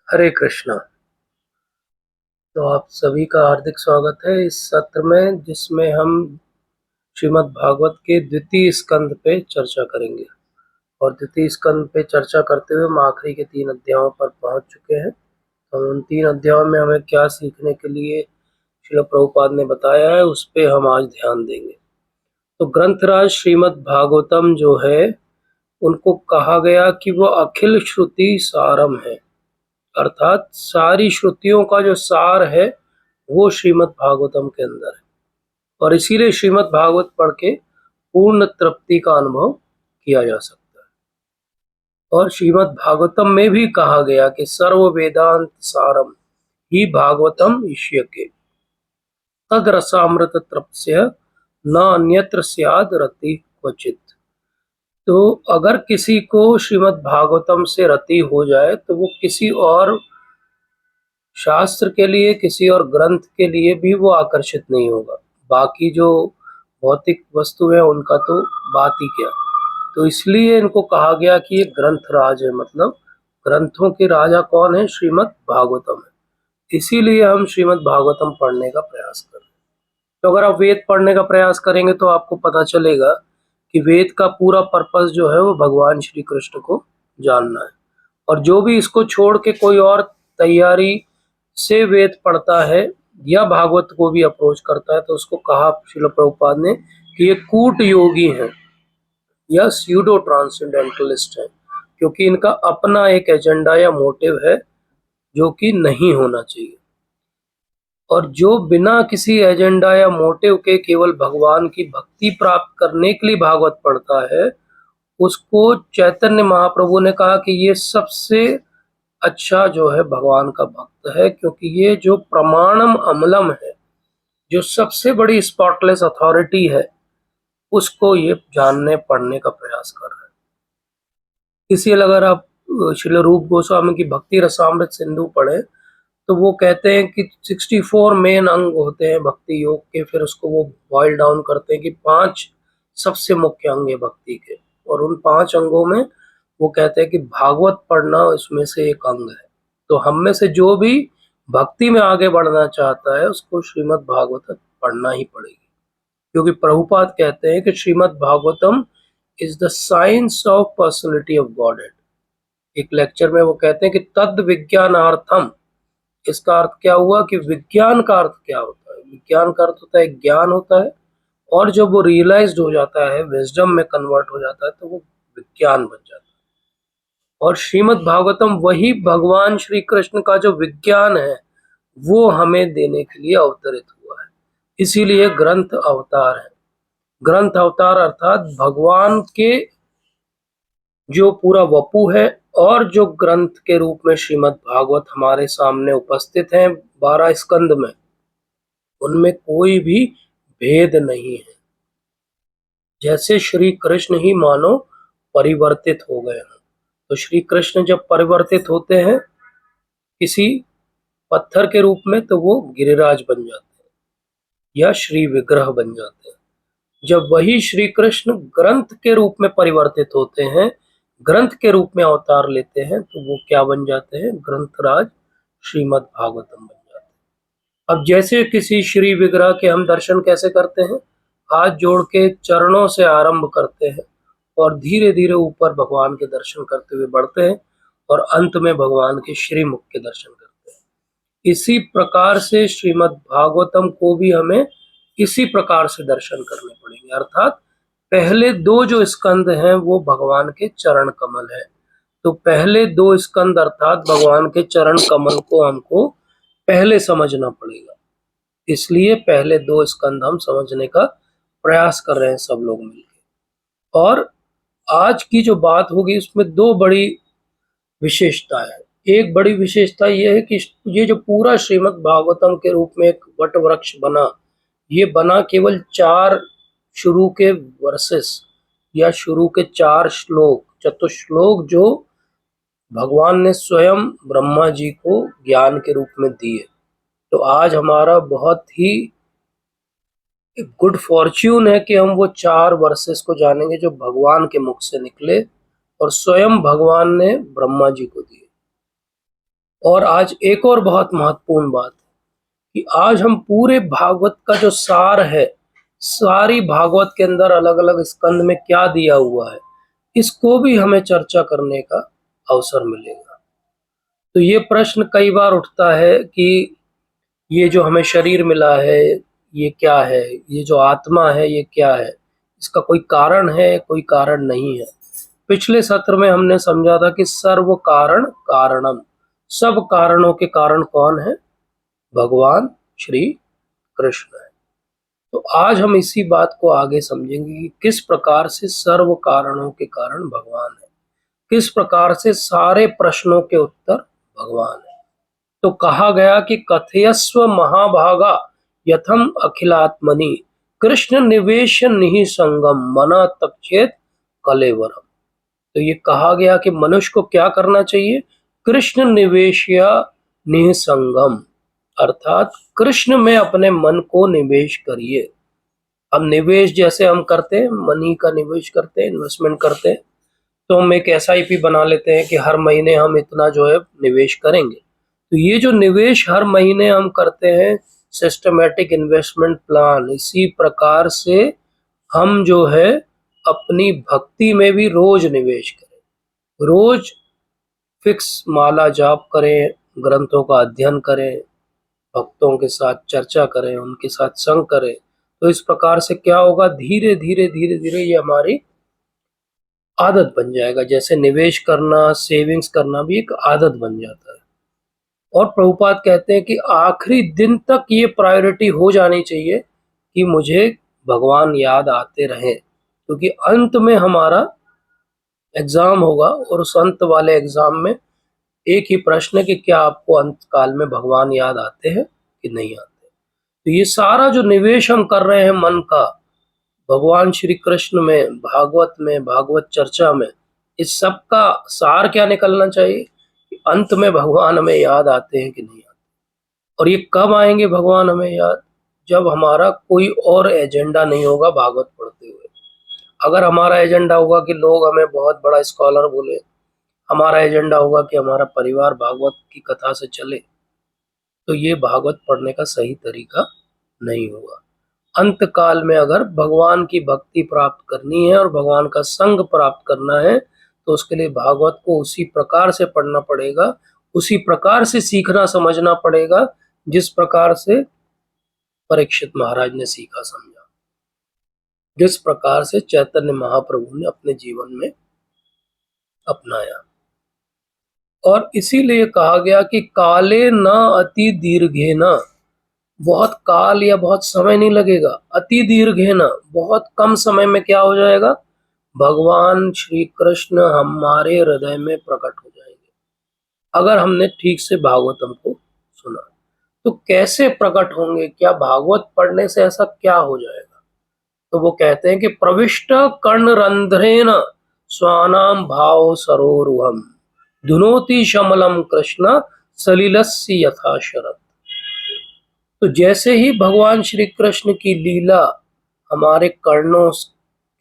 हरे कृष्णा। तो आप सभी का हार्दिक स्वागत है इस सत्र में, जिसमें हम श्रीमद् भागवत के द्वितीय स्कंद पे चर्चा करेंगे। और द्वितीय स्कंद पे चर्चा करते हुए हम आखिरी के 3 अध्यायों पर पहुंच चुके हैं। तो उन 3 अध्यायों में हमें क्या सीखने के लिए श्रील प्रभुपाद ने बताया है, उस पे हम आज ध्यान देंगे। तो ग्रंथराज श्रीमद् भागवतम जो है, उनको कहा गया कि वो अखिल श्रुति सारम है, अर्थात सारी श्रुतियों का जो सार है वो श्रीमद् भागवतम के अंदर है। और इसीलिए श्रीमद् भागवत पढ़ के पूर्ण तृप्ति का अनुभव किया जा सकता है। और श्रीमद् भागवतम में भी कहा गया कि सर्व वेदांत सारम ही भागवतम ईष्यके तद रसामृत तृप्स्य न अन्यत्र स्याद रति क्वचित। तो अगर किसी को श्रीमद् भागवतम से रति हो जाए तो वो किसी और शास्त्र के लिए, किसी और ग्रंथ के लिए भी वो आकर्षित नहीं होगा। बाकी जो भौतिक वस्तु है उनका तो बात ही क्या। तो इसलिए इनको कहा गया कि ये ग्रंथ राज है, मतलब ग्रंथों के राजा कौन है? श्रीमद् भागवतम है। इसीलिए हम श्रीमद् भागवतम पढ़ने का प्रयास कर रहे हैं। तो अगर आप वेद पढ़ने का प्रयास करेंगे तो आपको पता चलेगा कि वेद का पूरा पर्पस जो है वो भगवान श्री कृष्ण को जानना है। और जो भी इसको छोड़ के कोई और तैयारी से वेद पढ़ता है या भागवत को भी अप्रोच करता है, तो उसको कहा श्रील प्रभुपाद ने कि ये कूट योगी हैं या स्यूडो ट्रांसेंडेंटलिस्ट है, क्योंकि इनका अपना एक एजेंडा या मोटिव है जो कि नहीं होना चाहिए। और जो बिना किसी एजेंडा या मोटिव के केवल भगवान की भक्ति प्राप्त करने के लिए भागवत पढ़ता है, उसको चैतन्य महाप्रभु ने कहा कि ये सबसे अच्छा जो है भगवान का भक्त है, क्योंकि ये जो प्रमाणम अमलम है, जो सबसे बड़ी स्पॉटलेस अथॉरिटी है, उसको ये जानने पढ़ने का प्रयास कर रहा है। इसीलिए अगर आप श्रील रूप गोस्वामी की भक्ति रसामृत सिंधु पढ़े तो वो कहते हैं कि 64 मेन अंग होते हैं भक्ति योग के, फिर उसको वो बॉइल डाउन करते हैं कि 5 सबसे मुख्य अंग है भक्ति के। और उन 5 अंगों में वो कहते हैं कि भागवत पढ़ना उसमें से एक अंग है। तो हम में से जो भी भक्ति में आगे बढ़ना चाहता है उसको श्रीमद् भागवत पढ़ना ही पड़ेगी, क्योंकि प्रभुपाद कहते हैं कि Shrimad Bhagavatam is the science of personality of God. एक लेक्चर में वो कहते हैं कि तद विज्ञानार्थम, इसका अर्थ क्या हुआ कि विज्ञान का अर्थ क्या होता है? विज्ञान का अर्थ होता है ज्ञान होता है, और जब वो रियलाइज्ड हो जाता है, विजडम में कन्वर्ट हो जाता है, तो वो विज्ञान बन जाता है। और श्रीमद् भागवतम वही भगवान श्री कृष्ण का जो विज्ञान है वो हमें देने के लिए अवतरित हुआ है। इसीलिए ग्रंथ अवतार है। ग्रंथ अवतार अर्थात भगवान के जो पूरा वपु है, और जो ग्रंथ के रूप में श्रीमद् भागवत हमारे सामने उपस्थित हैं 12 स्कंद में, उनमें कोई भी भेद नहीं है। जैसे श्री कृष्ण ही मानो परिवर्तित हो गए हैं। तो श्री कृष्ण जब परिवर्तित होते हैं किसी पत्थर के रूप में, तो वो गिरिराज बन जाते हैं या श्री विग्रह बन जाते हैं। जब वही श्री कृष्ण ग्रंथ के रूप में परिवर्तित होते हैं, ग्रंथ के रूप में अवतार लेते हैं, तो वो क्या बन जाते हैं? ग्रंथराज श्रीमद् भागवतम बन जाते हैं। अब जैसे किसी श्री विग्रह के हम दर्शन कैसे करते हैं? हाथ जोड़ के चरणों से आरंभ करते हैं और धीरे धीरे ऊपर भगवान के दर्शन करते हुए बढ़ते हैं और अंत में भगवान के श्रीमुख के दर्शन करते हैं। इसी प्रकार से श्रीमद् भागवतम को भी हमें इसी प्रकार से दर्शन करने पड़ेंगे। अर्थात पहले 2 जो स्कंद हैं वो भगवान के चरण कमल है। तो पहले 2 स्कंद अर्थात भगवान के चरण कमल को हमको पहले समझना पड़ेगा। इसलिए पहले 2 स्कंद हम समझने का प्रयास कर रहे हैं सब लोग मिलकर। और आज की जो बात होगी उसमें 2 बड़ी विशेषता है। एक बड़ी विशेषता यह है कि ये जो पूरा श्रीमद् भागवतम के रूप में एक वट वृक्ष बना, ये बना केवल 4 शुरू के वर्सेस या शुरू के 4 श्लोक, चतुश्लोक, जो भगवान ने स्वयं ब्रह्मा जी को ज्ञान के रूप में दिए। तो आज हमारा बहुत ही गुड फॉर्च्यून है कि हम वो 4 वर्सेस को जानेंगे जो भगवान के मुख से निकले और स्वयं भगवान ने ब्रह्मा जी को दिए। और आज एक और बहुत महत्वपूर्ण बात कि आज हम पूरे भागवत का जो सार है, सारी भागवत के अंदर अलग अलग स्कंद में क्या दिया हुआ है, इसको भी हमें चर्चा करने का अवसर मिलेगा। तो ये प्रश्न कई बार उठता है कि ये जो हमें शरीर मिला है ये क्या है, ये जो आत्मा है ये क्या है, इसका कोई कारण है, कोई कारण नहीं है। पिछले सत्र में हमने समझा था कि सर्व कारण कारणम, सब कारणों के कारण कौन है? भगवान श्री कृष्ण है। तो आज हम इसी बात को आगे समझेंगे कि किस प्रकार से सर्व कारणों के कारण भगवान है, किस प्रकार से सारे प्रश्नों के उत्तर भगवान है। तो कहा गया कि कथयस्व महाभागा यथम अखिलात्मनि कृष्ण निवेश निहिसंगम मना तक्षेत कलेवरम। तो ये कहा गया कि मनुष्य को क्या करना चाहिए? कृष्ण निवेशया निसंगम, अर्थात कृष्ण में अपने मन को निवेश करिए। अब निवेश जैसे हम करते हैं, मनी का निवेश करते हैं, इन्वेस्टमेंट करते हैं, तो हम एक एसआईपी बना लेते हैं कि हर महीने हम इतना जो है निवेश करेंगे। तो ये जो निवेश हर महीने हम करते हैं, सिस्टमेटिक इन्वेस्टमेंट प्लान, इसी प्रकार से हम जो है अपनी भक्ति में भी रोज निवेश करें। रोज फिक्स माला जाप करें, ग्रंथों का अध्ययन करें, भक्तों के साथ चर्चा करें, उनके साथ संग करें। तो इस प्रकार से क्या होगा, धीरे धीरे धीरे धीरे ये हमारी आदत बन जाएगा। जैसे निवेश करना, सेविंग्स करना भी एक आदत बन जाता है। और प्रभुपाद कहते हैं कि आखिरी दिन तक ये प्रायोरिटी हो जानी चाहिए कि मुझे भगवान याद आते रहे, क्योंकि अंत में हमारा एग्जाम होगा और उस अंत वाले एग्जाम में एक ही प्रश्न है कि क्या आपको अंत काल में भगवान याद आते हैं कि नहीं आते। तो ये सारा जो निवेश हम कर रहे हैं मन का भगवान श्री कृष्ण में, भागवत में, भागवत चर्चा में, इस सब का सार क्या निकलना चाहिए कि अंत में भगवान हमें याद आते हैं कि नहीं आते। और ये कब आएंगे भगवान हमें याद? जब हमारा कोई और एजेंडा नहीं होगा भागवत पढ़ते हुए। अगर हमारा एजेंडा होगा कि लोग हमें बहुत बड़ा स्कॉलर बोले, हमारा एजेंडा होगा कि हमारा परिवार भागवत की कथा से चले, तो ये भागवत पढ़ने का सही तरीका नहीं होगा। अंत काल में अगर भगवान की भक्ति प्राप्त करनी है और भगवान का संग प्राप्त करना है, तो उसके लिए भागवत को उसी प्रकार से पढ़ना पड़ेगा, उसी प्रकार से सीखना समझना पड़ेगा जिस प्रकार से परीक्षित महाराज ने सीखा समझा, जिस प्रकार से चैतन्य महाप्रभु ने अपने जीवन में अपनाया। और इसीलिए कहा गया कि काले न अति दीर्घे न, बहुत काल या बहुत समय नहीं लगेगा, अति दीर्घे न, बहुत कम समय में क्या हो जाएगा, भगवान श्री कृष्ण हमारे हृदय में प्रकट हो जाएंगे अगर हमने ठीक से भागवतम को सुना। तो कैसे प्रकट होंगे? क्या भागवत पढ़ने से ऐसा क्या हो जाएगा? तो वो कहते हैं कि प्रविष्ट कर्ण रंध्रेन स्वानाम भाव सरोरुहम धुनोति शमलम कृष्ण सलिलस्य यथा शरद। तो जैसे ही भगवान श्री कृष्ण की लीला हमारे कर्णों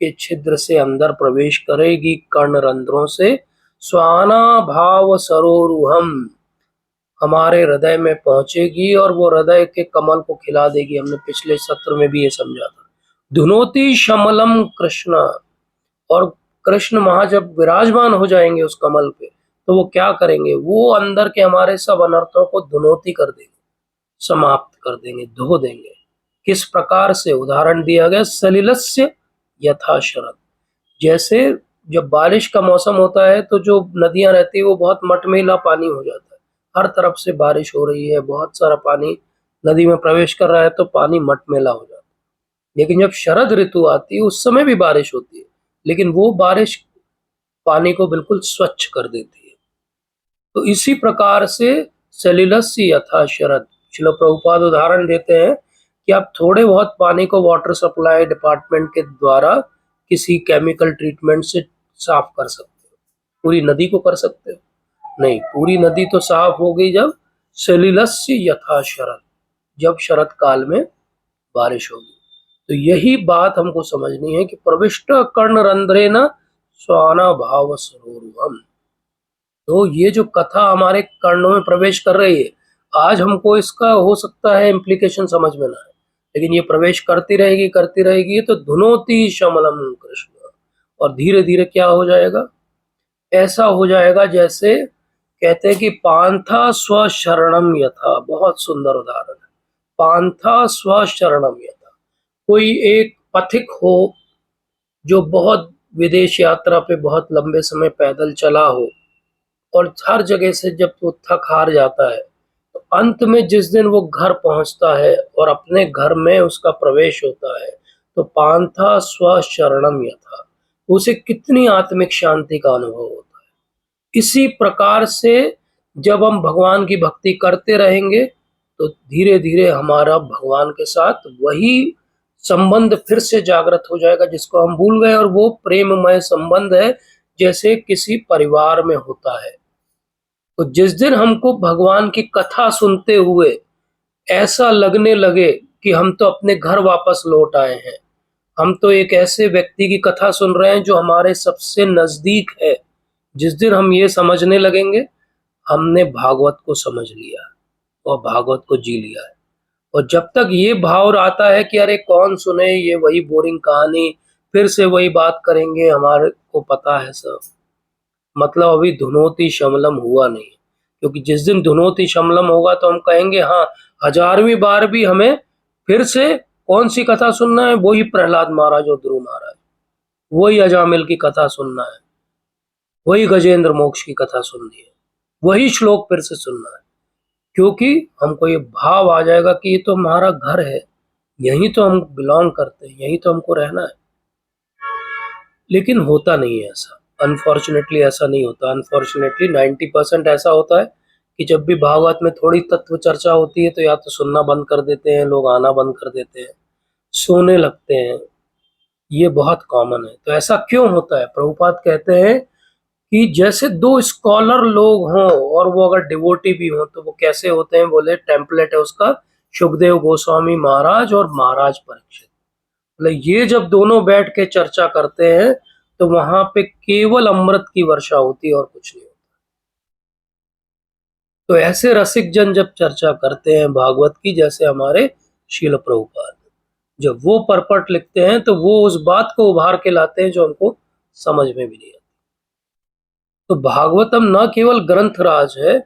के छिद्र से अंदर प्रवेश करेगी, कर्ण रंध्रों से, स्वाना भाव सरोरुहम हमारे हृदय में पहुंचेगी और वो हृदय के कमल को खिला देगी। हमने पिछले सत्र में भी ये समझा था। धुनोति शमलम कृष्ण, और कृष्ण वहां जब विराजमान हो जाएंगे उस कमल पे, तो वो क्या करेंगे, वो अंदर के हमारे सब अनर्थों को धुनोती कर देंगे, समाप्त कर देंगे, धो देंगे। किस प्रकार से? उदाहरण दिया गया सलिलस्य यथा शरद। जैसे जब बारिश का मौसम होता है तो जो नदियां रहती है वो बहुत मटमैला पानी हो जाता है, हर तरफ से बारिश हो रही है, बहुत सारा पानी नदी में प्रवेश कर रहा है तो पानी मटमैला हो जाता है। लेकिन जब शरद ऋतु आती है उस समय भी बारिश होती है, लेकिन वो बारिश पानी को बिल्कुल स्वच्छ कर देती है। तो इसी प्रकार से सलिलस्य यथा शरद, श्रील प्रभुपाद उदाहरण देते हैं कि आप थोड़े बहुत पानी को वाटर सप्लाई डिपार्टमेंट के द्वारा किसी केमिकल ट्रीटमेंट से साफ कर सकते हो, पूरी नदी को कर सकते हो नहीं। पूरी नदी तो साफ हो गई जब सलिलस्य यथा शरद, जब शरद काल में बारिश होगी। तो यही बात हमको समझनी है कि प्रविष्ट कर्ण रंध्रे न स्वाना भाव सरोरुहम। तो ये जो कथा हमारे कर्णों में प्रवेश कर रही है, आज हमको इसका हो सकता है इम्प्लीकेशन समझ में ना आए, लेकिन ये प्रवेश करती रहेगी तो धुनोति शमलम कृष्ण। और धीरे धीरे क्या हो जाएगा, ऐसा हो जाएगा जैसे कहते हैं कि पांथा स्वशरणम यथा। बहुत सुंदर उदाहरण है, पांथा स्वशरणम यथा। कोई एक पथिक हो जो बहुत विदेश यात्रा पे बहुत लंबे समय पैदल चला हो, और हर जगह से जब वो थक हार जाता है, तो अंत में जिस दिन वो घर पहुंचता है और अपने घर में उसका प्रवेश होता है, तो पांथा स्वशरणम यथा, उसे कितनी आत्मिक शांति का अनुभव होता है। इसी प्रकार से जब हम भगवान की भक्ति करते रहेंगे, तो धीरे धीरे हमारा भगवान के साथ वही संबंध फिर से जागृत हो जाएगा जिसको हम भूल गए, और वो प्रेममय संबंध है जैसे किसी परिवार में होता है। तो जिस दिन हमको भगवान की कथा सुनते हुए ऐसा लगने लगे कि हम तो अपने घर वापस लौट आए हैं, हम तो एक ऐसे व्यक्ति की कथा सुन रहे हैं जो हमारे सबसे नजदीक है, जिस दिन हम ये समझने लगेंगे हमने भागवत को समझ लिया और भागवत को जी लिया है। और जब तक ये भाव आता है कि अरे कौन सुने ये वही बोरिंग कहानी, फिर से वही बात करेंगे, हमारे को पता है सब, मतलब अभी धुनोती शमलम हुआ नहीं। क्योंकि जिस दिन धुनोती शमलम होगा तो हम कहेंगे हाँ, 1000वीं बार भी हमें फिर से कौन सी कथा सुनना है, वही प्रहलाद महाराज और ध्रुव महाराज, वही अजामिल की कथा सुनना है, वही गजेंद्र मोक्ष की कथा सुननी है, वही श्लोक फिर से सुनना है। क्योंकि हमको ये भाव आ जाएगा कि ये तो हमारा घर है, यही तो हम बिलोंग करते हैं, यही तो हमको रहना है। लेकिन होता नहीं है ऐसा, अनफॉर्चुनेटली ऐसा नहीं होता। अनफॉर्चुनेटली 90% ऐसा होता है कि जब भी भागवत में थोड़ी तत्व चर्चा होती है तो या तो सुनना बंद कर देते हैं लोग, आना बंद कर देते हैं, सोने लगते हैं। ये बहुत कॉमन है। तो ऐसा क्यों होता है? प्रभुपाद कहते हैं कि जैसे दो स्कॉलर लोग हों और वो अगर डिवोटी भी हों तो वो कैसे होते हैं, बोले टेम्पलेट है उसका सुखदेव गोस्वामी महाराज और महाराज परीक्षित। मतलब ये जब दोनों बैठ के चर्चा करते हैं तो वहां पे केवल अमृत की वर्षा होती है और कुछ नहीं होता। तो ऐसे रसिक जन जब चर्चा करते हैं भागवत की, जैसे हमारे शील प्रभुपाद, जब वो परपट लिखते हैं तो वो उस बात को उभार के लाते हैं जो हमको समझ में भी नहीं आती। तो भागवतम न केवल ग्रंथ राज है,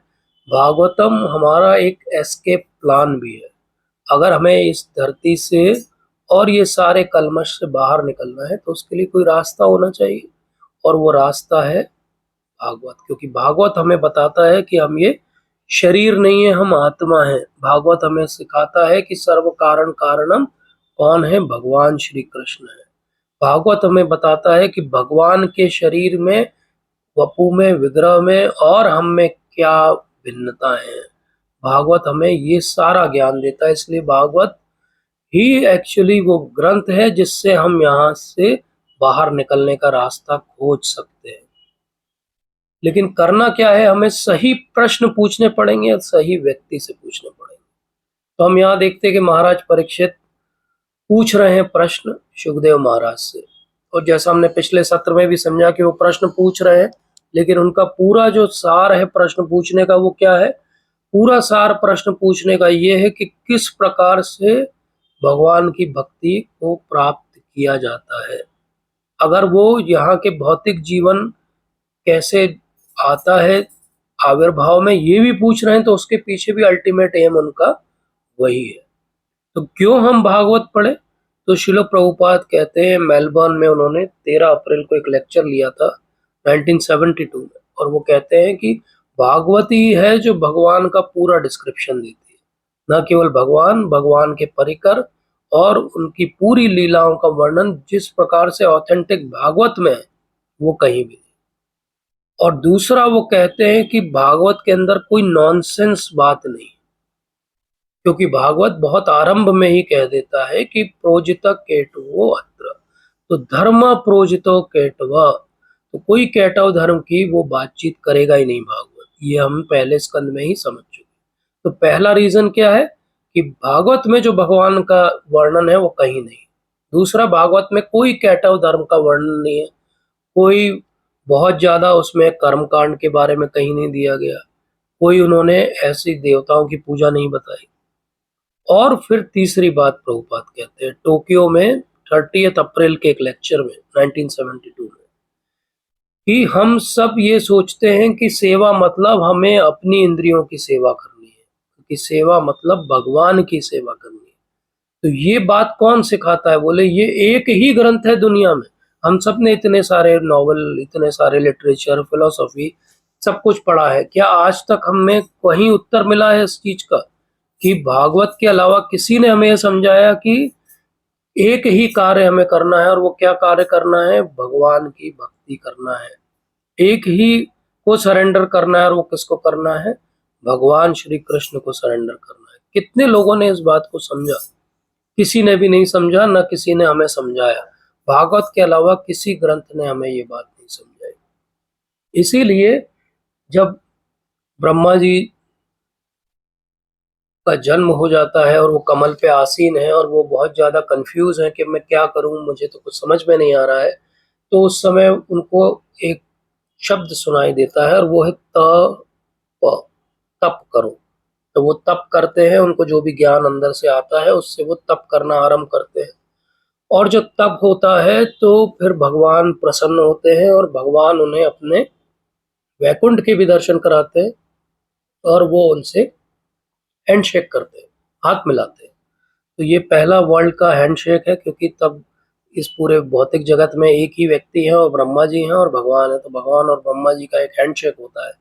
भागवतम हमारा एक एस्केप प्लान भी है। अगर हमें इस धरती से और ये सारे कलमश से बाहर निकलना है तो उसके लिए कोई रास्ता होना चाहिए, और वो रास्ता है भागवत। क्योंकि भागवत हमें बताता है कि हम ये शरीर नहीं है, हम आत्मा है। भागवत हमें सिखाता है कि सर्व कारण कारणम कौन है, भगवान श्री कृष्ण है। भागवत हमें बताता है कि भगवान के शरीर में, वपु में, विग्रह में और हम में क्या भिन्नता है। भागवत हमें ये सारा ज्ञान देता है। इसलिए भागवत ही एक्चुअली वो ग्रंथ है जिससे हम यहाँ से बाहर निकलने का रास्ता खोज सकते हैं। लेकिन करना क्या है, हमें सही प्रश्न पूछने पड़ेंगे और सही व्यक्ति से पूछने पड़ेंगे। तो हम यहाँ देखते हैं कि महाराज परीक्षित पूछ रहे हैं प्रश्न सुखदेव महाराज से, और जैसा हमने पिछले सत्र में भी समझा कि वो प्रश्न पूछ रहे हैं, लेकिन उनका पूरा जो सार है प्रश्न पूछने का वो क्या है? पूरा सार प्रश्न पूछने का ये है कि किस प्रकार से भगवान की भक्ति को प्राप्त किया जाता है। अगर वो यहाँ के भौतिक जीवन कैसे आता है आविर्भाव में, ये भी पूछ रहे हैं, तो उसके पीछे भी अल्टीमेट एम उनका वही है। तो क्यों हम भागवत पढ़े? तो शिल प्रभुपाद कहते हैं, मेलबर्न में उन्होंने 13 अप्रैल को एक लेक्चर लिया था 1972 में, और वो कहते हैं कि भागवत ही है जो भगवान का पूरा डिस्क्रिप्शन देती है। न केवल भगवान, भगवान के परिकर और उनकी पूरी लीलाओं का वर्णन जिस प्रकार से ऑथेंटिक भागवत में है वो कहीं भी नहीं। और दूसरा वो कहते हैं कि भागवत के अंदर कोई नॉनसेंस बात नहीं, क्योंकि भागवत बहुत आरंभ में ही कह देता है कि प्रोजित केटवो अत्र, तो धर्म प्रोजितो केटव, तो कोई केटव धर्म की वो बातचीत करेगा ही नहीं भागवत। ये हम पहले स्कंद में ही समझ चुके। तो पहला रीजन क्या है कि भागवत में जो भगवान का वर्णन है वो कहीं नहीं। दूसरा, भागवत में कोई केटव धर्म का वर्णन नहीं है, कोई बहुत ज़्यादा उसमें कर्मकांड के बारे में कहीं नहीं दिया गया, कोई उन्होंने ऐसी देवताओं की पूजा नहीं बताई। और फिर तीसरी बात प्रभुपाद कहते हैं टोक्यो में 30 अप्रैल के एक लेक्चर में 1972 में, कि हम सब ये सोचते हैं कि सेवा मतलब हमें अपनी इंद्रियों की सेवा करनी है, कि सेवा मतलब भगवान की सेवा करनी है। तो ये बात कौन सिखाता है? बोले ये एक ही ग्रंथ है दुनिया में। हम सब ने इतने सारे नॉवल, इतने सारे लिटरेचर, फिलोसॉफी सब कुछ पढ़ा है, क्या आज तक हमें कहीं उत्तर मिला है इस चीज का कि भागवत के अलावा किसी ने हमें समझाया कि एक ही कार्य हमें करना है, और वो क्या कार्य करना है? भगवान की भक्ति करना है। एक ही को सरेंडर करना है, और वो किसको करना है? भगवान श्री कृष्ण को सरेंडर करना है। कितने लोगों ने इस बात को समझा? किसी ने भी नहीं समझा, न किसी ने हमें समझाया। भागवत के अलावा किसी ग्रंथ ने हमें ये बात नहीं समझाई। इसीलिए जब ब्रह्मा जी का जन्म हो जाता है और वो कमल पे आसीन है और वो बहुत ज्यादा कंफ्यूज है कि मैं क्या करूं, मुझे तो कुछ समझ में नहीं आ रहा है, तो उस समय उनको एक शब्द सुनाई देता है, और वो है तप करो। तो वो तप करते हैं, उनको जो भी ज्ञान अंदर से आता है उससे वो तप करना आरंभ करते हैं। और जो तप होता है तो फिर भगवान प्रसन्न होते हैं, और भगवान उन्हें अपने वैकुंठ के भी दर्शन कराते हैं, और वो उनसे हैंडशेक करते हैं, हाथ मिलाते हैं। तो ये पहला वर्ल्ड का हैंडशेक है, क्योंकि तब इस पूरे भौतिक जगत में एक ही व्यक्ति है, और ब्रह्मा जी हैं और भगवान है। तो भगवान और ब्रह्मा जी का एक हैंडशेक होता है,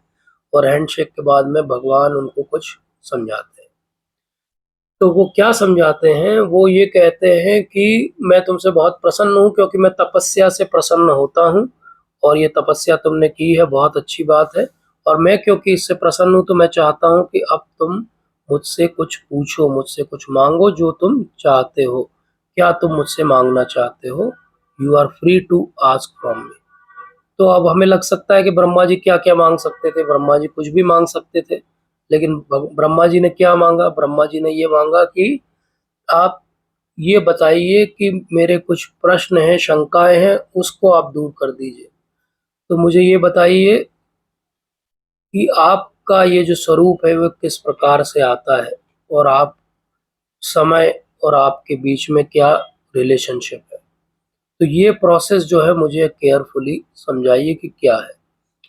और हैंडशेक के बाद में भगवान उनको कुछ समझाते हैं। तो वो क्या समझाते हैं? वो ये कहते हैं कि मैं तुमसे बहुत प्रसन्न हूँ, क्योंकि मैं तपस्या से प्रसन्न होता हूँ, और ये तपस्या तुमने की है, बहुत अच्छी बात है। और मैं क्योंकि इससे प्रसन्न हूँ, तो मैं चाहता हूँ कि अब तुम मुझसे कुछ पूछो, मुझसे कुछ मांगो, जो तुम चाहते हो। क्या तुम मुझसे मांगना चाहते हो? You are free to ask from me. तो अब हमें लग सकता है कि ब्रह्मा जी क्या क्या मांग सकते थे? ब्रह्मा जी कुछ भी मांग सकते थे, लेकिन ब्रह्मा जी ने क्या मांगा? ब्रह्मा जी ने ये मांगा कि आप ये बताइए कि मेरे कुछ प्रश्न हैं, शंकाएं हैं, उसको आप दूर कर दीजिए। तो मुझे ये बताइए कि आपका ये जो स्वरूप है वो किस प्रकार से आता है, और आप समय और आपके बीच में क्या रिलेशनशिप है। तो ये प्रोसेस जो है मुझे केयरफुली समझाइए कि क्या है।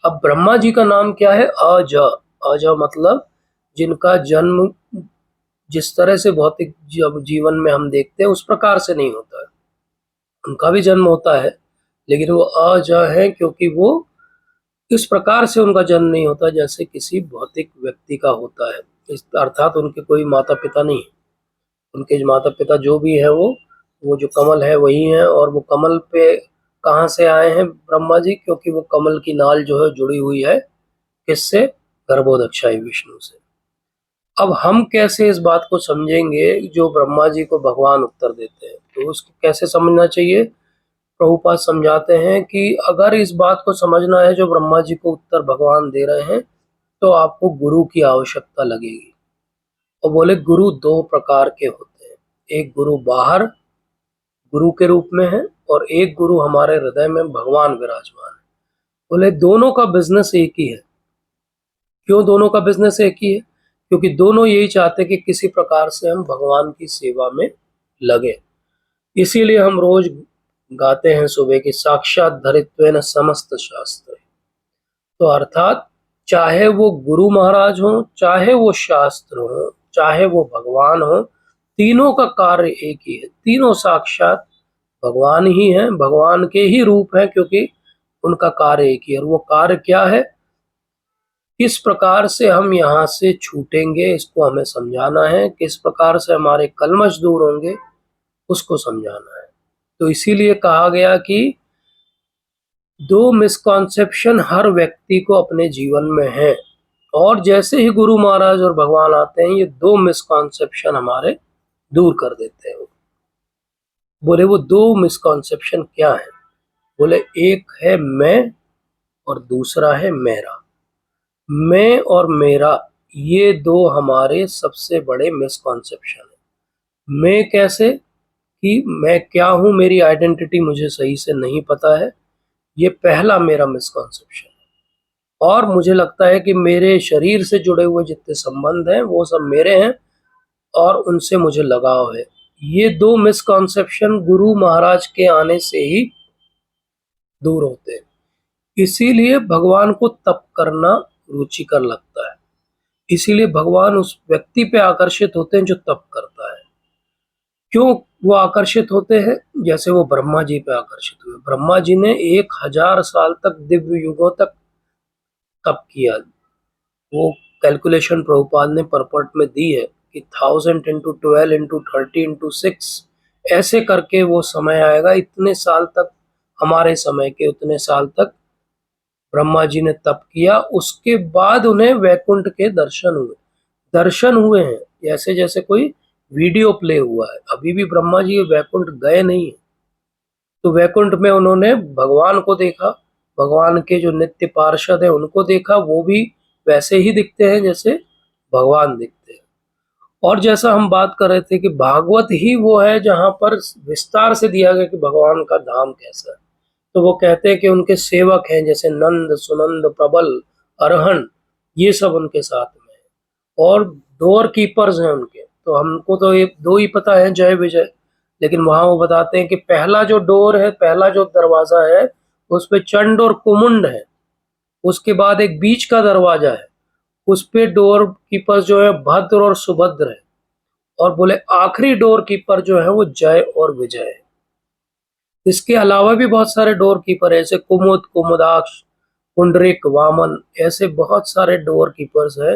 अब ब्रह्मा जी का नाम क्या है? अज। अज मतलब जिनका जन्म जिस तरह से भौतिक जीवन में हम देखते हैं उस प्रकार से नहीं होता है। उनका भी जन्म होता है, लेकिन वो अज है, क्योंकि वो इस प्रकार से उनका जन्म नहीं होता जैसे किसी भौतिक व्यक्ति का होता है। इस अर्थात उनके कोई माता पिता नहीं है। उनके माता पिता जो भी है वो जो कमल है वही है। और वो कमल पे कहाँ से आए हैं ब्रह्मा जी? क्योंकि वो कमल की नाल जो है जुड़ी हुई है किससे? गर्भोदक्षाई विष्णु से। अब हम कैसे इस बात को समझेंगे जो ब्रह्मा जी को भगवान उत्तर देते हैं? तो उसको कैसे समझना चाहिए? प्रभुपाद समझाते हैं कि अगर इस बात को समझना है जो ब्रह्मा जी को उत्तर भगवान दे रहे हैं, तो आपको गुरु की आवश्यकता लगेगी। और बोले गुरु दो प्रकार के होते हैं, एक गुरु बाहर गुरु के रूप में है, और एक गुरु हमारे हृदय में भगवान विराजमान है। बोले दोनों का बिजनेस एक ही है। क्यों दोनों का बिजनेस एक ही है? क्योंकि दोनों यही चाहते हैं कि किसी प्रकार से हम भगवान की सेवा में लगे। इसीलिए हम रोज गाते हैं सुबह की साक्षात धरित्वेन समस्त शास्त्र। तो अर्थात चाहे वो गुरु महाराज हो, चाहे वो शास्त्र हो, चाहे वो भगवान हो, तीनों का कार्य एक ही है। तीनों साक्षात भगवान ही हैं, भगवान के ही रूप हैं, क्योंकि उनका कार्य एक ही है। और वो कार्य क्या है? किस प्रकार से हम यहाँ से छूटेंगे इसको हमें समझाना है, किस प्रकार से हमारे कलमश दूर होंगे उसको समझाना है। तो इसीलिए कहा गया कि दो मिसकॉन्सेप्शन हर व्यक्ति को अपने जीवन में है, और जैसे ही गुरु महाराज और भगवान आते हैं ये दो मिसकॉन्सेप्शन हमारे दूर कर देते हैं। बोले वो दो मिसकॉन्सेप्शन क्या है? बोले एक है मैं, और दूसरा है मेरा। मैं और मेरा, ये दो हमारे सबसे बड़े मिसकॉन्सेप्शन है। मैं कैसे? कि मैं क्या हूं, मेरी आइडेंटिटी मुझे सही से नहीं पता है। ये पहला मेरा मिसकॉन्सेप्शन है। और मुझे लगता है कि मेरे शरीर से जुड़े हुए जितने संबंध हैं वो सब मेरे हैं और उनसे मुझे लगाव है। ये 2 मिसकॉन्सेप्शन गुरु महाराज के आने से ही दूर होते हैं। इसीलिए भगवान को तप करना रुचिकर लगता है। इसीलिए भगवान उस व्यक्ति पे आकर्षित होते हैं जो तप करता है। क्यों वो आकर्षित होते हैं? जैसे वो ब्रह्मा जी पे आकर्षित हुए। ब्रह्मा जी ने 1000 साल तक, दिव्य युगों तक तप किया। वो कैलकुलेशन प्रभुपाद ने परपट में दी है कि 1000 इंटू 12 इंटू 30 इंटू 6 ऐसे करके वो समय आएगा। इतने साल तक, हमारे समय के उतने साल तक ब्रह्मा जी ने तप किया। उसके बाद उन्हें वैकुंठ के दर्शन हुए हैं। जैसे जैसे कोई वीडियो प्ले हुआ है। अभी भी ब्रह्मा जी वैकुंठ गए नहीं है। तो वैकुंठ में उन्होंने भगवान को देखा, भगवान के जो नित्य पार्षद है उनको देखा। वो भी वैसे ही दिखते हैं जैसे भगवान दिखते हैं। और जैसा हम बात कर रहे थे कि भागवत ही वो है जहां पर विस्तार से दिया गया कि भगवान का धाम कैसा है। तो वो कहते हैं कि उनके सेवक हैं जैसे नंद, सुनंद, प्रबल, अरहन, ये सब उनके साथ में है। और डोर कीपर्स हैं उनके। तो हमको तो ये 2 ही पता है, जय विजय। लेकिन वहां वो बताते हैं कि पहला जो डोर है, पहला जो दरवाजा है, उस पे चंड और कुमुंड है। उसके बाद एक बीच का दरवाजा है, उस पे डोर कीपर्स जो है भद्र और सुभद्र है। और बोले आखिरी डोर कीपर जो है वो जय और विजय है। इसके अलावा भी बहुत सारे डोर कीपर है, जैसे कुमुद, कुमुदाक्ष, पुंडरिक, वामन, ऐसे बहुत सारे डोर कीपर्स हैं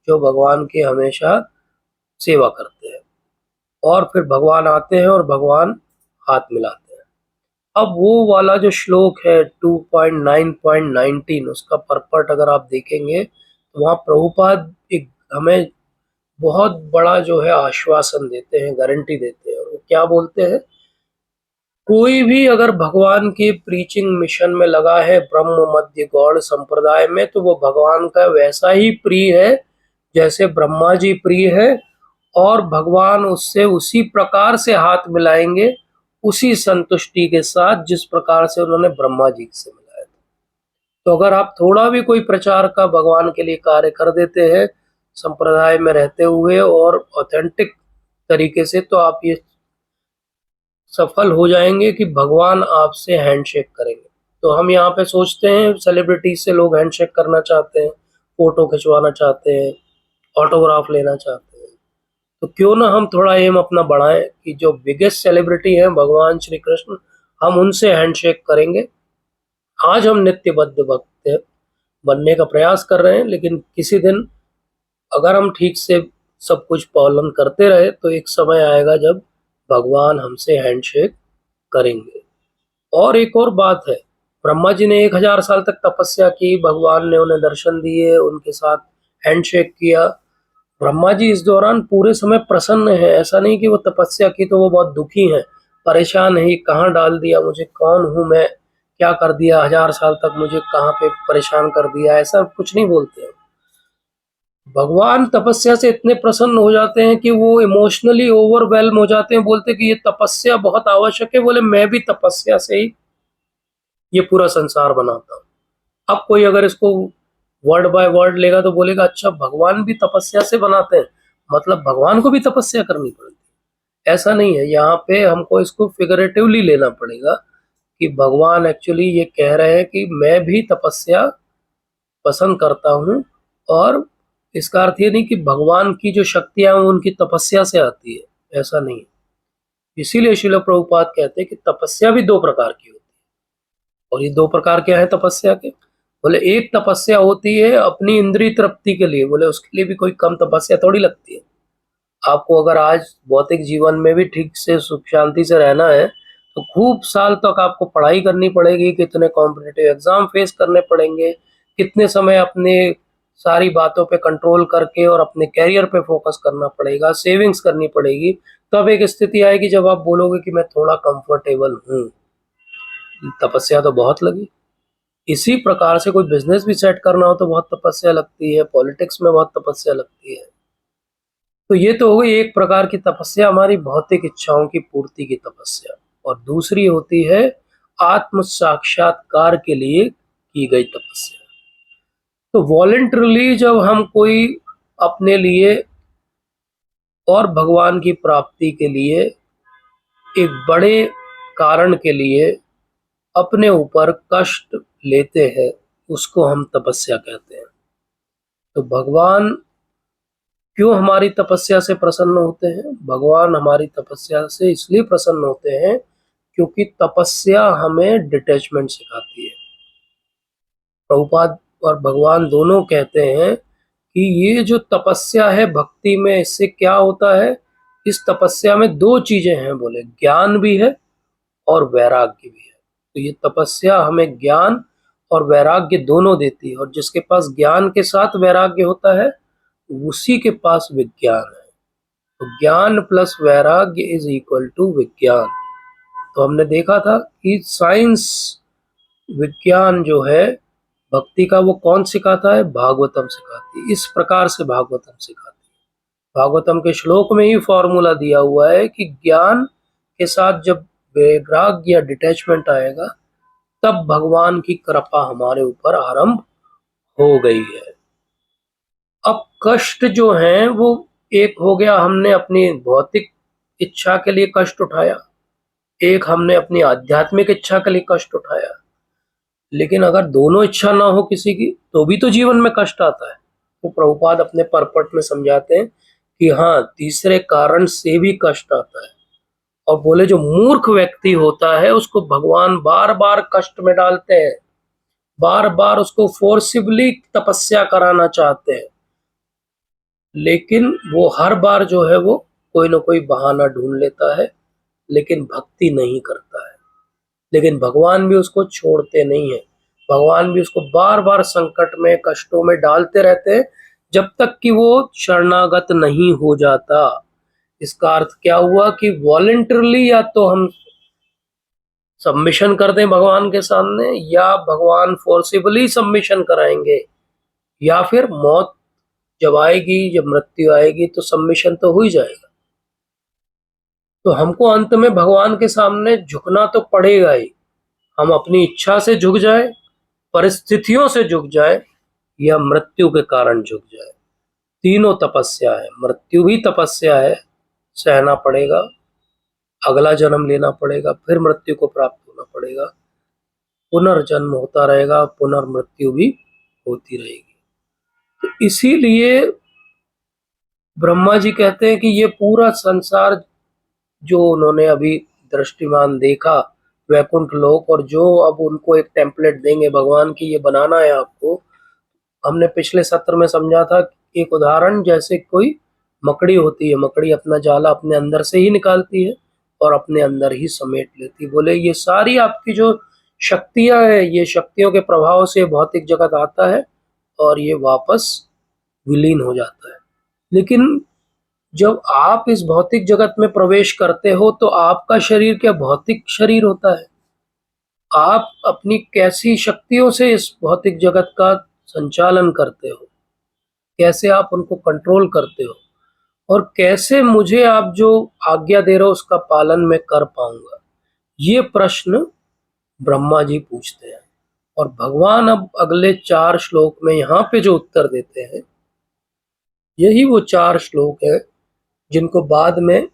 जो भगवान की हमेशा सेवा करते हैं। और फिर भगवान आते हैं और भगवान हाथ मिलाते हैं। अब वो वाला जो श्लोक है 2.9.19, उसका परपट अगर आप देखेंगे तो वहाँ प्रभुपाद एक हमें बहुत बड़ा जो है आश्वासन देते हैं, गारंटी देते हैं। और वो क्या बोलते हैं? कोई भी अगर भगवान के प्रीचिंग मिशन में लगा है, ब्रह्म मध्य गौड़ संप्रदाय में, तो वो भगवान का वैसा ही प्रिय है जैसे ब्रह्मा जी प्रिय है। और भगवान उससे उसी प्रकार से हाथ मिलाएंगे, उसी संतुष्टि के साथ जिस प्रकार से उन्होंने ब्रह्मा जी से मिलाया था। तो अगर आप थोड़ा भी कोई प्रचार का भगवान के लिए कार्य कर देते हैं संप्रदाय में रहते हुए और ऑथेंटिक तरीके से, तो आप ये सफल हो जाएंगे कि भगवान आपसे हैंडशेक करेंगे। तो हम यहाँ पे सोचते हैं सेलिब्रिटी से लोग हैंडशेक करना चाहते हैं, फोटो खिंचवाना चाहते हैं, ऑटोग्राफ लेना चाहते हैं। तो क्यों ना हम थोड़ा एम अपना बढ़ाएं कि जो बिगेस्ट सेलिब्रिटी हैं भगवान श्री कृष्ण, हम उनसे हैंडशेक करेंगे। आज हम नित्य बद्ध भक्त बनने का प्रयास कर रहे हैं, लेकिन किसी दिन अगर हम ठीक से सब कुछ पालन करते रहे तो एक समय आएगा जब भगवान हमसे हैंडशेक करेंगे। और एक और बात है, ब्रह्मा जी ने 1000 साल तक तपस्या की, भगवान ने उन्हें दर्शन दिए, उनके साथ हैंडशेक किया। ब्रह्मा जी इस दौरान पूरे समय प्रसन्न है। ऐसा नहीं कि वो तपस्या की तो वो बहुत दुखी हैं, परेशान है, कहाँ डाल दिया मुझे, कौन हूँ मैं, क्या कर दिया, 1000 साल तक मुझे कहाँ पे परेशान कर दिया, ऐसा कुछ नहीं बोलते हैं। भगवान तपस्या से इतने प्रसन्न हो जाते हैं कि वो इमोशनली ओवरवेल्म हो जाते हैं। बोलते हैं कि ये तपस्या बहुत आवश्यक है। बोले मैं भी तपस्या से ही ये पूरा संसार बनाता हूँ। अब कोई अगर इसको वर्ड बाय वर्ड लेगा तो बोलेगा अच्छा भगवान भी तपस्या से बनाते हैं, मतलब भगवान को भी तपस्या करनी पड़ती है। ऐसा नहीं है। यहाँ पे हमको इसको फिगरेटिवली लेना पड़ेगा कि भगवान एक्चुअली ये कह रहे हैं कि मैं भी तपस्या पसंद करता हूँ। और इसका अर्थ ये नहीं कि भगवान की जो शक्तियां हैं वो उनकी तपस्या से आती है, ऐसा नहीं है। इसीलिए श्रील प्रभुपाद कहते हैं कि तपस्या भी 2 प्रकार की होती है। और ये 2 प्रकार क्या है तपस्या के? बोले एक तपस्या होती है अपनी इंद्रिय तृप्ति के लिए। बोले उसके लिए भी कोई कम तपस्या थोड़ी लगती है। आपको अगर आज भौतिक जीवन में भी ठीक से सुख शांति से रहना है तो खूब साल तक आपको पढ़ाई करनी पड़ेगी, कितने कॉम्पिटिटिव एग्जाम फेस करने पड़ेंगे, कितने समय अपने सारी बातों पे कंट्रोल करके और अपने कैरियर पे फोकस करना पड़ेगा, सेविंग्स करनी पड़ेगी। तब एक स्थिति आएगी जब आप बोलोगे कि मैं थोड़ा कंफर्टेबल हूँ। तपस्या तो बहुत लगी। इसी प्रकार से कोई बिजनेस भी सेट करना हो तो बहुत तपस्या लगती है, पॉलिटिक्स में बहुत तपस्या लगती है। तो ये तो हो गई एक प्रकार की तपस्या, हमारी भौतिक इच्छाओं की पूर्ति की तपस्या। और दूसरी होती है आत्म साक्षात्कार के लिए की गई तपस्या। तो वॉलंटरली जब हम कोई अपने लिए और भगवान की प्राप्ति के लिए एक बड़े कारण के लिए अपने ऊपर कष्ट लेते हैं, उसको हम तपस्या कहते हैं। तो भगवान क्यों हमारी तपस्या से प्रसन्न होते हैं? भगवान हमारी तपस्या से इसलिए प्रसन्न होते हैं क्योंकि तपस्या हमें डिटैचमेंट सिखाती है। प्रभुपाद और भगवान दोनों कहते हैं कि ये जो तपस्या है भक्ति में, इससे क्या होता है, इस तपस्या में दो चीजें हैं, बोले ज्ञान भी है और वैराग्य भी है। तो ये तपस्या हमें ज्ञान और वैराग्य दोनों देती है, और जिसके पास ज्ञान के साथ वैराग्य होता है उसी के पास विज्ञान है। तो ज्ञान प्लस वैराग्य इज इक्वल टू विज्ञान। तो हमने देखा था कि साइंस, विज्ञान जो है भक्ति का, वो कौन सिखाता है? भागवतम सिखाती है। इस प्रकार से भागवतम सिखाती है। भागवतम के श्लोक में ही फॉर्मूला दिया हुआ है कि ज्ञान के साथ जब वैराग्य या डिटैचमेंट आएगा तब भगवान की कृपा हमारे ऊपर आरंभ हो गई है। अब कष्ट जो हैं वो एक हो गया, हमने अपनी भौतिक इच्छा के लिए कष्ट उठाया, एक हमने अपनी आध्यात्मिक इच्छा के लिए कष्ट उठाया। लेकिन अगर दोनों इच्छा ना हो किसी की तो भी तो जीवन में कष्ट आता है। तो प्रभुपाद अपने परपट में समझाते हैं कि हाँ, तीसरे कारण से भी कष्ट आता है। और बोले जो मूर्ख व्यक्ति होता है उसको भगवान बार बार कष्ट में डालते हैं, बार बार उसको फोर्सिबली तपस्या कराना चाहते हैं, लेकिन वो हर बार जो है वो कोई ना कोई बहाना ढूंढ लेता है, लेकिन भक्ति नहीं करता है। लेकिन भगवान भी उसको छोड़ते नहीं है, भगवान भी उसको बार बार संकट में, कष्टों में डालते रहते हैं जब तक कि वो शरणागत नहीं हो जाता। इसका अर्थ क्या हुआ कि वॉलंटरली या तो हम सबमिशन कर दें भगवान के सामने, या भगवान फोर्सिबली सबमिशन कराएंगे, या फिर मौत जब आएगी, जब मृत्यु आएगी तो सबमिशन तो हो ही जाएगा। तो हमको अंत में भगवान के सामने झुकना तो पड़ेगा ही। हम अपनी इच्छा से झुक जाए, परिस्थितियों से झुक जाए, या मृत्यु के कारण झुक जाए, तीनों तपस्या है। मृत्यु भी तपस्या है, सहना पड़ेगा, अगला जन्म लेना पड़ेगा, फिर मृत्यु को प्राप्त होना पड़ेगा, पुनर्जन्म होता रहेगा, पुनर्मृत्यु भी होती रहेगी। तो इसीलिए ब्रह्मा जी कहते हैं कि ये पूरा संसार जो उन्होंने अभी दृष्टिमान देखा, वैकुंठ लोक, और जो अब उनको एक टेम्पलेट देंगे भगवान की ये बनाना है आपको। हमने पिछले सत्र में समझा था एक उदाहरण, जैसे कोई मकड़ी होती है, मकड़ी अपना जाला अपने अंदर से ही निकालती है और अपने अंदर ही समेट लेती है। बोले ये सारी आपकी जो शक्तियां हैं, ये शक्तियों के प्रभाव से भौतिक जगत आता है और ये वापस विलीन हो जाता है। लेकिन जब आप इस भौतिक जगत में प्रवेश करते हो तो आपका शरीर क्या भौतिक शरीर होता है? आप अपनी कैसी शक्तियों से इस भौतिक जगत का संचालन करते हो, कैसे आप उनको कंट्रोल करते हो, और कैसे मुझे आप जो आज्ञा दे रहे हो उसका पालन मैं कर पाऊंगा? ये प्रश्न ब्रह्मा जी पूछते हैं। और भगवान अब अगले 4 श्लोक में यहाँ पे जो उत्तर देते हैं, यही वो 4 श्लोक हैं जिनको बाद में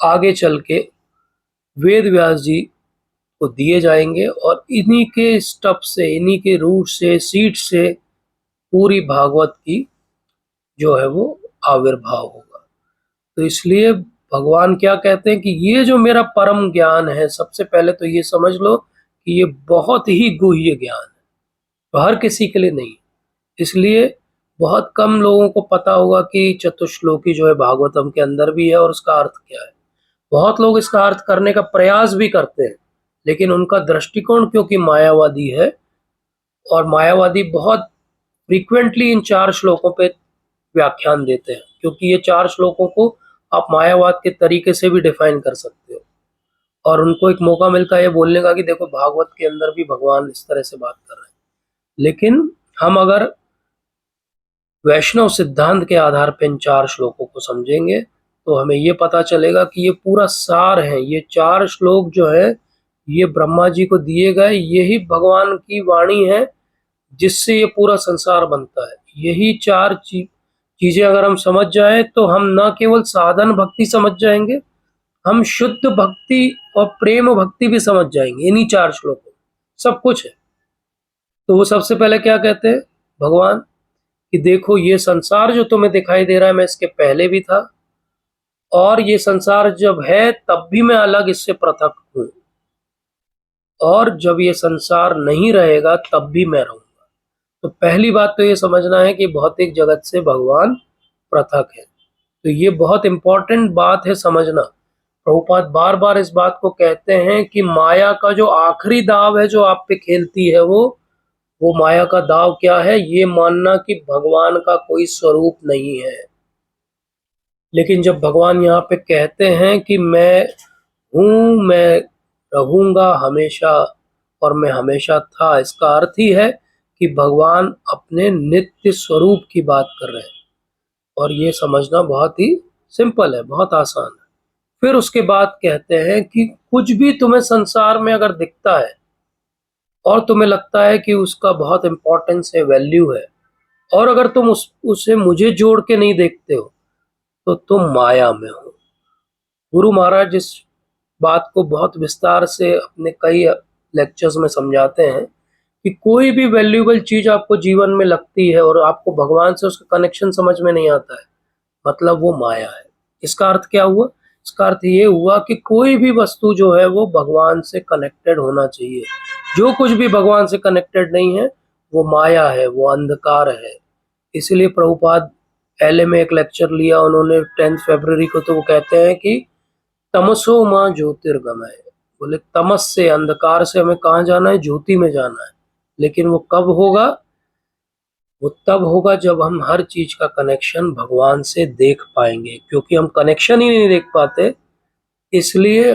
आगे चल के वेद व्यास जी को दिए जाएंगे, और इन्हीं के स्टफ से, इन्हीं के रूट से, सीड से पूरी भागवत की जो है वो आविर्भाव होगा। तो इसलिए भगवान क्या कहते हैं कि ये जो मेरा परम ज्ञान है, सबसे पहले तो ये समझ लो कि ये बहुत ही गुह्य ज्ञान है, तो हर किसी के लिए नहीं। इसलिए बहुत कम लोगों को पता होगा कि चतुश्लोकी जो है भागवतम के अंदर भी है और उसका अर्थ क्या है। बहुत लोग इसका अर्थ करने का प्रयास भी करते हैं, लेकिन उनका दृष्टिकोण क्योंकि मायावादी है, और मायावादी बहुत फ्रीक्वेंटली इन 4 श्लोकों पे व्याख्यान देते हैं, क्योंकि ये 4 श्लोकों को आप मायावाद के तरीके से भी डिफाइन कर सकते हो, और उनको एक मौका मिलता है ये बोलने का कि देखो भागवत के अंदर भी भगवान इस तरह से बात कर रहे हैं। लेकिन हम अगर वैष्णव सिद्धांत के आधार पर इन 4 श्लोकों को समझेंगे तो हमें ये पता चलेगा कि ये पूरा सार है। ये 4 श्लोक जो है ये ब्रह्मा जी को दिए गए, यही भगवान की वाणी है जिससे ये पूरा संसार बनता है। यही चार चीजें अगर हम समझ जाएं तो हम न केवल साधन भक्ति समझ जाएंगे, हम शुद्ध भक्ति और प्रेम भक्ति भी समझ जाएंगे। इन्हीं चार श्लोकों सब कुछ है। तो वो सबसे पहले क्या कहते हैं भगवान कि देखो ये संसार जो तुम्हें दिखाई दे रहा है, मैं इसके पहले भी था, और ये संसार जब है तब भी मैं अलग इससे पृथक हूं, और जब ये संसार नहीं रहेगा तब भी मैं रहूंगा। तो पहली बात तो ये समझना है कि भौतिक जगत से भगवान पृथक है। तो ये बहुत इंपॉर्टेंट बात है समझना। प्रभुपाद बार बार इस बात को कहते हैं कि माया का जो आखिरी दाव है जो आप पे खेलती है, वो माया का दाव क्या है? ये मानना कि भगवान का कोई स्वरूप नहीं है। लेकिन जब भगवान यहाँ पे कहते हैं कि मैं हूं, मैं रहूंगा हमेशा और मैं हमेशा था, इसका अर्थ ही है कि भगवान अपने नित्य स्वरूप की बात कर रहे हैं। और ये समझना बहुत ही सिंपल है, बहुत आसान है। फिर उसके बाद कहते हैं कि कुछ भी तुम्हें संसार में अगर दिखता है और तुम्हें लगता है कि उसका बहुत इंपॉर्टेंस है, वैल्यू है, और अगर तुम उसे मुझे जोड़ के नहीं देखते हो तो तुम माया में हो। गुरु महाराज इस बात को बहुत विस्तार से अपने कई लेक्चर्स में समझाते हैं कि कोई भी वैल्यूएबल चीज आपको जीवन में लगती है और आपको भगवान से उसका कनेक्शन समझ में नहीं आता है, मतलब वो माया है। इसका अर्थ क्या हुआ? इसका अर्थ ये हुआ कि कोई भी वस्तु जो है वो भगवान से कनेक्टेड होना चाहिए। जो कुछ भी भगवान से कनेक्टेड नहीं है वो माया है, वो अंधकार है। इसलिए प्रभुपाद पहले में एक लेक्चर लिया उन्होंने 10 फरवरी को, तो वो कहते हैं कि तमसो माँ ज्योतिर्गमय। बोले तमस से, अंधकार से हमें कहाँ जाना है? ज्योति में जाना है। लेकिन वो कब होगा? वो तब होगा जब हम हर चीज का कनेक्शन भगवान से देख पाएंगे। क्योंकि हम कनेक्शन ही नहीं देख पाते, इसलिए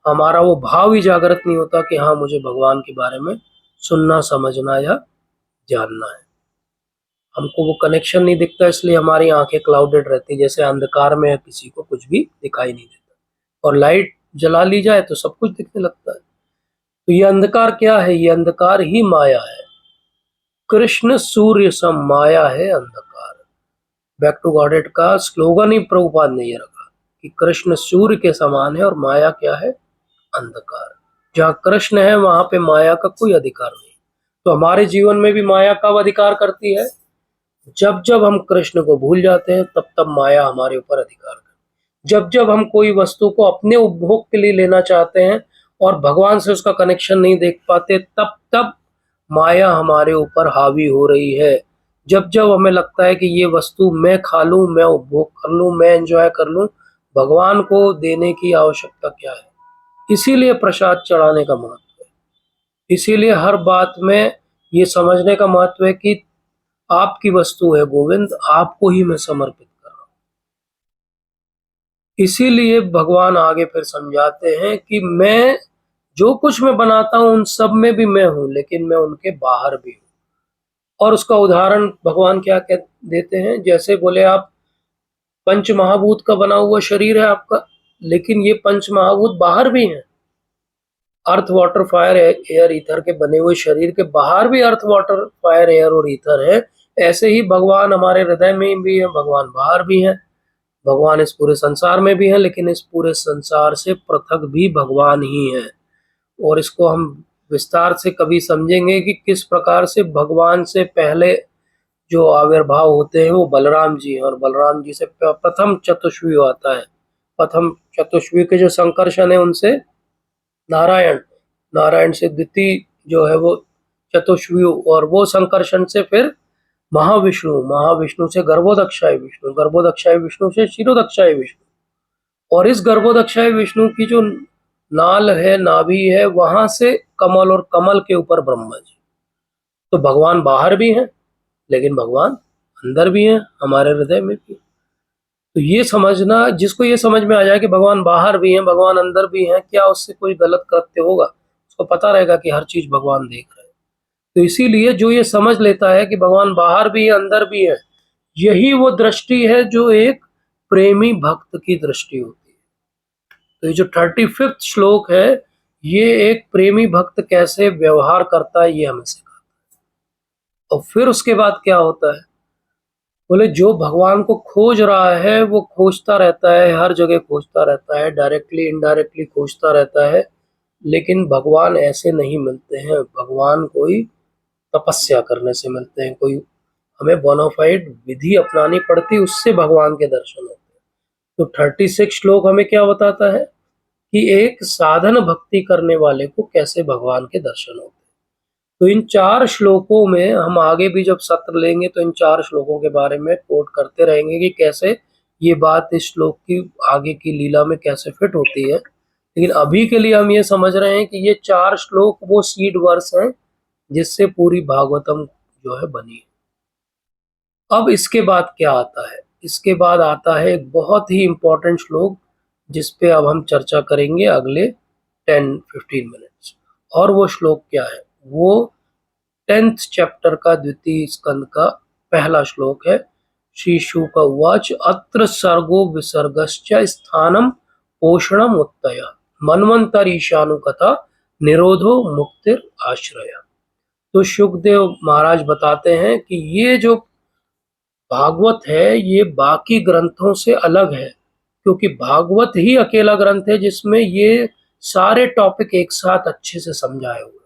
हमारा वो भाव ही जागृत नहीं होता कि हाँ मुझे भगवान के बारे में सुनना, समझना या जानना है। हमको वो कनेक्शन नहीं दिखता, इसलिए हमारी आंखें क्लाउडेड रहती, जैसे अंधकार में किसी को कुछ भी दिखाई नहीं देता, और लाइट जला ली जाए तो सब कुछ दिखने लगता है। तो ये अंधकार क्या है? ये अंधकार ही माया है। कृष्ण सूर्य सम माया है अंधकार। बैक टू गॉडेड का स्लोगन ही प्रभुपाद ने ये रखा कि कृष्ण सूर्य के समान है और माया क्या है? अंधकार। जहाँ कृष्ण है वहां पे माया का कोई अधिकार नहीं। तो हमारे जीवन में भी माया कब अधिकार करती है? जब जब हम कृष्ण को भूल जाते हैं तब तब माया हमारे ऊपर अधिकार करती है। जब जब हम कोई वस्तु को अपने उपभोग के लिए लेना चाहते हैं और भगवान से उसका कनेक्शन नहीं देख पाते, तब तब माया हमारे ऊपर हावी हो रही है। जब जब हमें लगता है कि ये वस्तु मैं खा लूं, मैं उपभोग कर लूं, मैं एंजॉय कर लूं, भगवान को देने की आवश्यकता क्या है? इसीलिए प्रसाद चढ़ाने का महत्व है। इसीलिए हर बात में ये समझने का महत्व है कि आपकी वस्तु है गोविंद, आपको ही मैं समर्पित कर रहा हूं। इसीलिए भगवान आगे फिर समझाते हैं कि मैं जो कुछ मैं बनाता हूं उन सब में भी मैं हूं, लेकिन मैं उनके बाहर भी हूं। और उसका उदाहरण भगवान क्या कह देते हैं? जैसे बोले आप पंच महाभूत का बना हुआ शरीर है आपका, लेकिन ये पंच महाभूत बाहर भी हैं। Earth water fire air ether के बने हुए शरीर के बाहर भी अर्थ वाटर फायर एयर और ईथर है। ऐसे ही भगवान हमारे हृदय में भी है, भगवान बाहर भी है, भगवान इस पूरे संसार में भी है, लेकिन इस पूरे संसार से पृथक भी भगवान ही है। और इसको हम विस्तार से कभी समझेंगे कि किस प्रकार से भगवान से पहले जो आविर्भाव होते हैं वो बलराम जी हैं, और बलराम जी से प्रथम चतुष्वी आता है। प्रथम चतुष्वी के जो संकर्षण है उनसे नारायण, नारायण से द्वितीय जो है वो चतुष्व्यू, और वो संकर्षण से फिर महाविष्णु, महाविष्णु से गर्भोदक्षाय विष्णु, गर्भोदक्षाय विष्णु से क्षीरोदक्षाय विष्णु, और इस गर्भोदक्षाय विष्णु की जो नाल है, नाभि है, वहां से कमल, और कमल के ऊपर ब्रह्मा जी। तो भगवान बाहर भी हैं लेकिन भगवान अंदर भी हैं, हमारे हृदय में भी। तो ये समझना, जिसको ये समझ में आ जाए कि भगवान बाहर भी हैं, भगवान अंदर भी हैं, क्या उससे कोई गलत कृत्य होगा? उसको पता रहेगा कि हर चीज भगवान देख रहे हैं। तो इसीलिए जो ये समझ लेता है कि भगवान बाहर भी है अंदर भी है, यही वो दृष्टि है जो एक प्रेमी भक्त की दृष्टि होती है। तो ये जो 35th श्लोक है, ये एक प्रेमी भक्त कैसे व्यवहार करता है ये हमें सिखाता है। और फिर उसके बाद क्या होता है, बोले जो भगवान को खोज रहा है वो खोजता रहता है, हर जगह खोजता रहता है, डायरेक्टली इनडायरेक्टली खोजता रहता है, लेकिन भगवान ऐसे नहीं मिलते हैं। भगवान कोई तपस्या करने से मिलते हैं, कोई हमें बोनाफाइड विधि अपनानी पड़ती, उससे भगवान के दर्शन होते हैं। तो 36 श्लोक हमें क्या बताता है कि एक साधन भक्ति करने वाले को कैसे भगवान के दर्शन होते हैं। तो इन 4 श्लोकों में हम आगे भी जब सत्र लेंगे तो इन 4 श्लोकों के बारे में कोट करते रहेंगे कि कैसे ये बात इस श्लोक की आगे की लीला में कैसे फिट होती है। लेकिन अभी के लिए हम ये समझ रहे हैं कि ये 4 श्लोक वो सीड वर्स हैं जिससे पूरी भागवतम जो है बनी है। अब इसके बाद क्या आता है, इसके बाद आता है एक बहुत ही इंपॉर्टेंट श्लोक जिस पे अब हम चर्चा करेंगे अगले 10-15 मिनट्स। और वो श्लोक क्या है, वो 10th चैप्टर का द्वितीय स्कंद का पहला श्लोक है। श्री शुक उवाच अत्र सर्गो विसर्गश्च स्थानम पोषणम उत्तय मन्वंतरीशानुकथा निरोधो मुक्तिर आश्रय। तो शुकदेव महाराज बताते हैं कि ये जो भागवत है ये बाकी ग्रंथों से अलग है, क्योंकि भागवत ही अकेला ग्रंथ है जिसमें ये सारे टॉपिक एक साथ अच्छे से समझाए हुए।